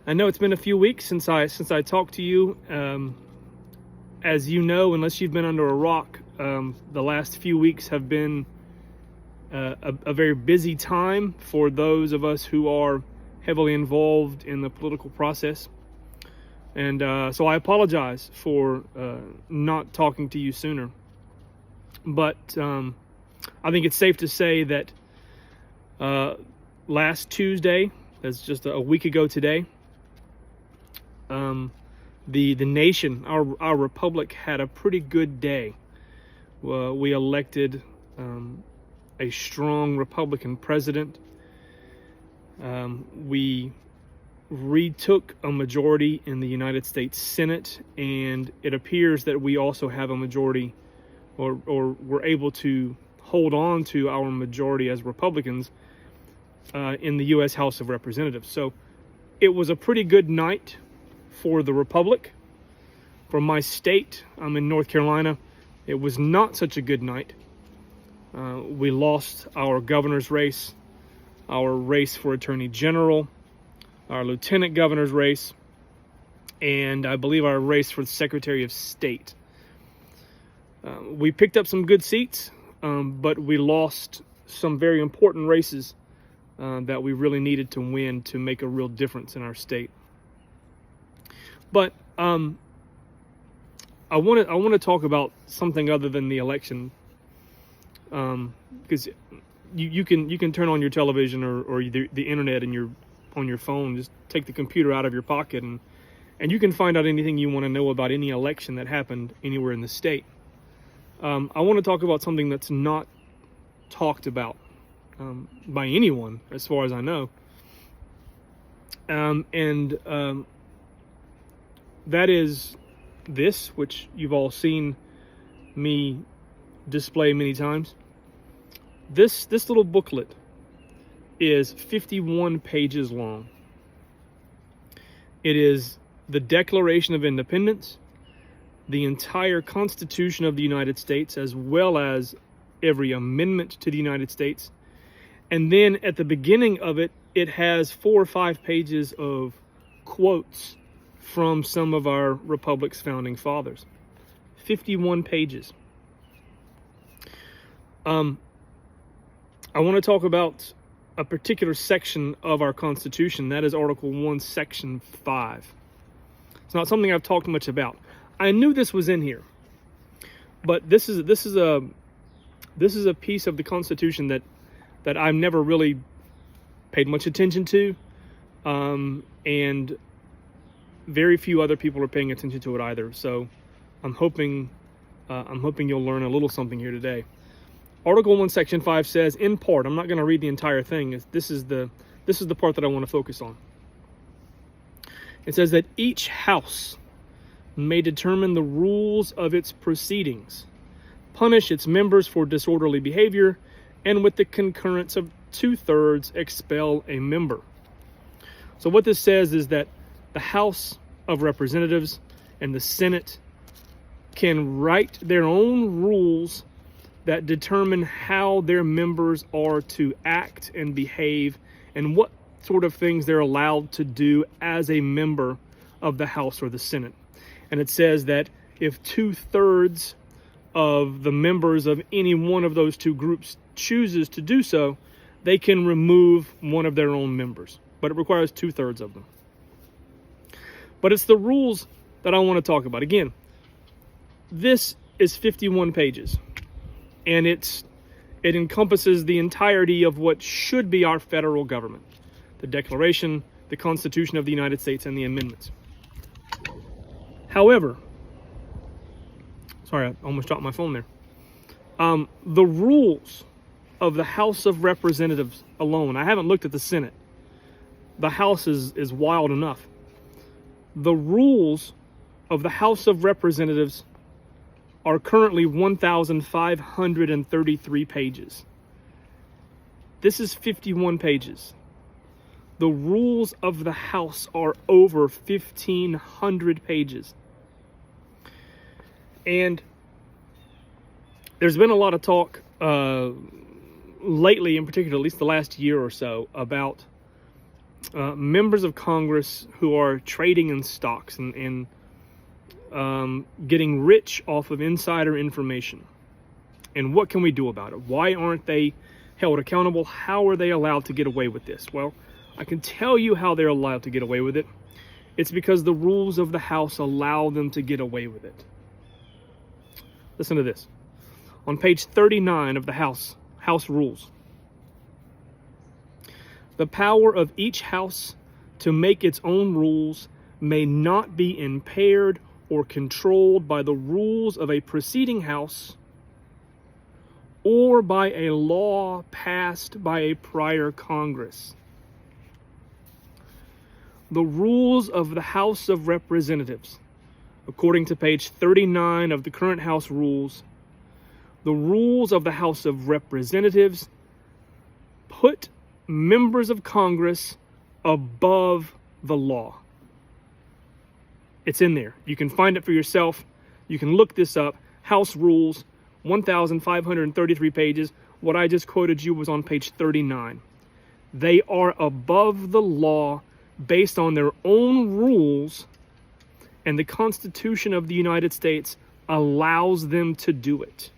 I know it's been a few weeks since I talked to you. As you know, unless you've been under a rock, the last few weeks have been a very busy time for those of us who are heavily involved in the political process. And so I apologize for not talking to you sooner. But I think it's safe to say that last Tuesday, that's just a week ago today, the nation, our republic, had a pretty good day. We elected a strong Republican president. We retook a majority in the United States Senate, and it appears that we also have a majority, or we're able to hold on to our majority as Republicans in the U.S. House of Representatives. So it was a pretty good night for the Republic. For my state, I'm in North Carolina, it was not such a good night. We lost our governor's race, our race for Attorney General, our lieutenant governor's race, and I believe our race for the Secretary of State. We picked up some good seats, but we lost some very important races that we really needed to win to make a real difference in our state. But I want to talk about something other than the election, because you can turn on your television or the internet and on your phone. Just take the computer out of your pocket and you can find out anything you want to know about any election that happened anywhere in the state. I want to talk about something that's not talked about by anyone, as far as I know, and that is this, which you've all seen me display many times. This little booklet is 51 pages long. It is the Declaration of Independence, the entire Constitution of the United States, as well as every amendment to the United States. And then at the beginning of it, it has 4 or 5 pages of quotes from some of our republic's founding fathers. 51 pages. I want to talk about a particular section of our Constitution. That is Article 1, Section 5. It's not something I've talked much about. I knew this was in here, but this is a piece of the Constitution that I've never really paid much attention to, and very few other people are paying attention to it either. So I'm hoping you'll learn a little something here today. Article 1, Section 5 says, in part, I'm not going to read the entire thing. This is the part that I want to focus on. It says that each house may determine the rules of its proceedings, punish its members for disorderly behavior, and with the concurrence of 2/3 expel a member. So what this says is that the House of Representatives and the Senate can write their own rules that determine how their members are to act and behave and what sort of things they're allowed to do as a member of the House or the Senate. And it says that if 2/3 of the members of any one of those two groups chooses to do so, they can remove one of their own members. But it requires 2/3 of them. But it's the rules that I want to talk about. Again, this is 51 pages. And it encompasses the entirety of what should be our federal government. The Declaration, the Constitution of the United States, and the amendments. However, sorry, I almost dropped my phone there. The rules of the House of Representatives alone, I haven't looked at the Senate. The House is wild enough. The rules of the House of Representatives are currently 1,533 pages. This is 51 pages. The rules of the House are over 1,500 pages. And there's been a lot of talk lately, in particular, at least the last year or so, about members of Congress who are trading in stocks and getting rich off of insider information. And what can we do about it? Why aren't they held accountable? How are they allowed to get away with this? Well, I can tell you how they're allowed to get away with it. It's because the rules of the House allow them to get away with it. Listen to this. On page 39 of the House Rules, the power of each house to make its own rules may not be impaired or controlled by the rules of a preceding house or by a law passed by a prior Congress. The rules of the House of Representatives, according to page 39 of the current House Rules, the rules of the House of Representatives put members of Congress above the law. It's in there. You can find it for yourself. You can look this up. House Rules, 1,533 pages. What I just quoted you was on page 39. They are above the law based on their own rules, and the Constitution of the United States allows them to do it.